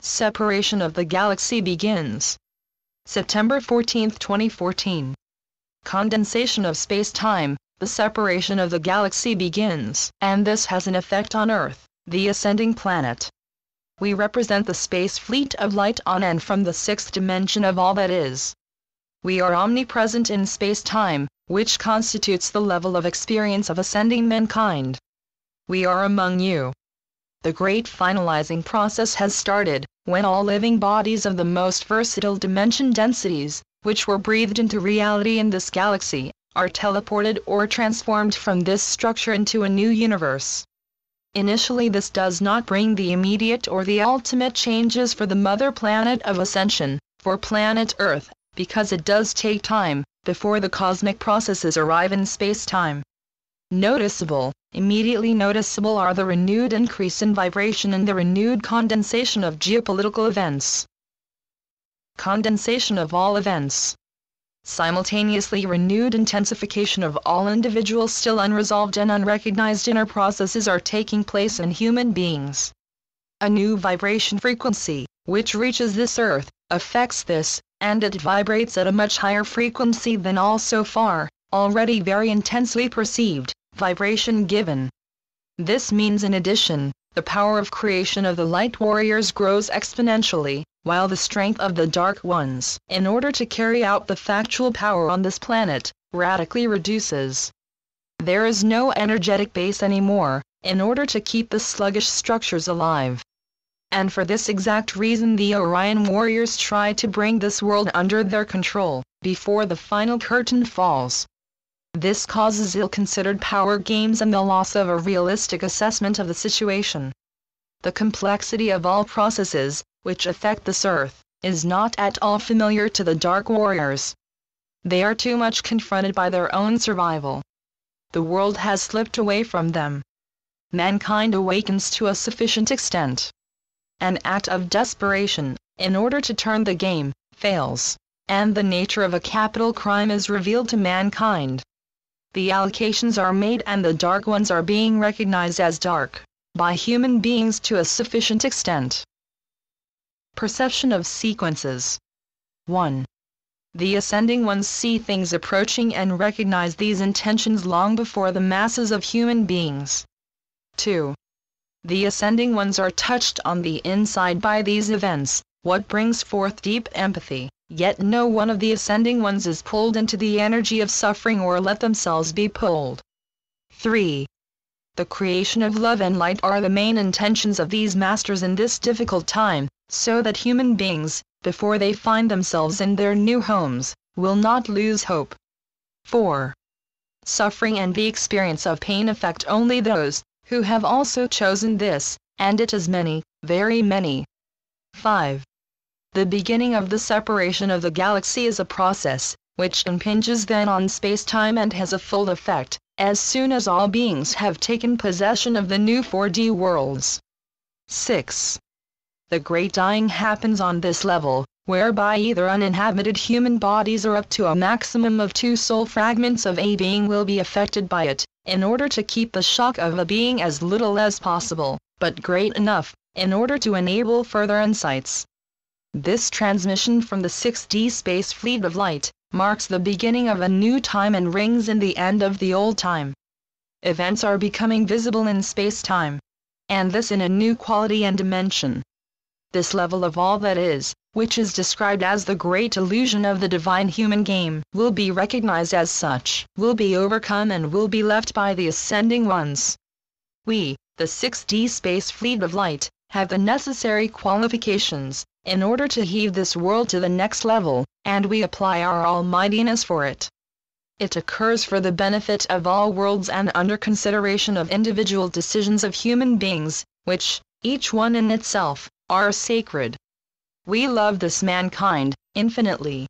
Separation of the galaxy begins. September 14, 2014. Condensation of space-time, the separation of the galaxy begins, and this has an effect on Earth, the ascending planet. We represent the space fleet of light on and from the sixth dimension of all that is. We are omnipresent in space-time, which constitutes the level of experience of ascending mankind. We are among you. The great finalizing process has started, when all living bodies of the most versatile dimension densities, which were breathed into reality in this galaxy, are teleported or transformed from this structure into a new universe. Initially, this does not bring the immediate or the ultimate changes for the mother planet of ascension, for planet Earth, because it does take time, before the cosmic processes arrive in space-time. Immediately noticeable are the renewed increase in vibration and the renewed condensation of geopolitical events. Condensation of all events. Simultaneously renewed intensification of all individual still unresolved and unrecognized inner processes are taking place in human beings. A new vibration frequency, which reaches this Earth, affects this, and it vibrates at a much higher frequency than all so far, already very intensely perceived, vibration given. This means in addition, the power of creation of the light warriors grows exponentially, while the strength of the dark ones, in order to carry out the factual power on this planet, radically reduces. There is no energetic base anymore, in order to keep the sluggish structures alive. And for this exact reason the Orion warriors try to bring this world under their control, before the final curtain falls. This causes ill-considered power games and the loss of a realistic assessment of the situation. The complexity of all processes, which affect this Earth, is not at all familiar to the Dark Warriors. They are too much confronted by their own survival. The world has slipped away from them. Mankind awakens to a sufficient extent. An act of desperation, in order to turn the game, fails, and the nature of a capital crime is revealed to mankind. The allocations are made and the dark ones are being recognized as dark, by human beings to a sufficient extent. Perception of sequences. 1. The ascending ones see things approaching and recognize these intentions long before the masses of human beings. 2. The ascending ones are touched on the inside by these events, what brings forth deep empathy, yet no one of the ascending ones is pulled into the energy of suffering or let themselves be pulled. 3. The creation of love and light are the main intentions of these masters in this difficult time, so that human beings, before they find themselves in their new homes, will not lose hope. 4. Suffering and the experience of pain affect only those who have also chosen this, and it is many, very many. 5. The beginning of the separation of the galaxy is a process, which impinges then on space-time and has a full effect, as soon as all beings have taken possession of the new 4D worlds. 6. The great dying happens on this level, whereby either uninhabited human bodies or up to a maximum of 2 soul fragments of a being will be affected by it, in order to keep the shock of a being as little as possible, but great enough, in order to enable further insights. This transmission from the 6D-Space fleet of light, marks the beginning of a new time and rings in the end of the old time. Events are becoming visible in space-time, and this in a new quality and dimension. This level of all that is, which is described as the great illusion of the divine human game, will be recognized as such, will be overcome and will be left by the ascending ones. We, the 6D-Space fleet of light, have the necessary qualifications, in order to heave this world to the next level, and we apply our almightiness for it. It occurs for the benefit of all worlds and under consideration of individual decisions of human beings, which, each one in itself, are sacred. We love this mankind, infinitely.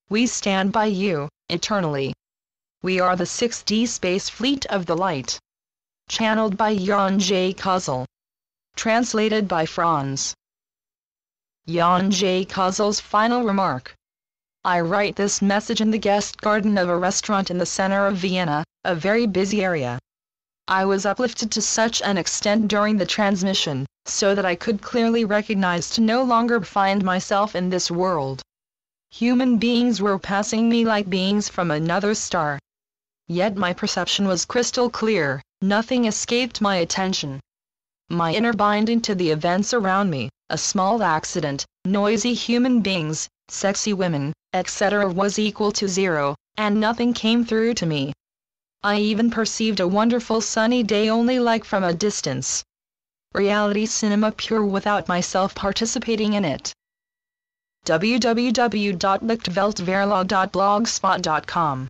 We stand by you, eternally. We are the 6D-Space fleet of the light. Channeled by Jan J. Kozel. Translated by Franz. Jan J. Kozel's final remark. I write this message in the guest garden of a restaurant in the center of Vienna, a very busy area. I was uplifted to such an extent during the transmission, so that I could clearly recognize to no longer find myself in this world. Human beings were passing me like beings from another star. Yet my perception was crystal clear, nothing escaped my attention. My inner binding to the events around me, a small accident, noisy human beings, sexy women, etc. was equal to zero, and nothing came through to me. I even perceived a wonderful sunny day only like from a distance. Reality cinema pure without myself participating in it. www.lichtweltverlag.blogspot.com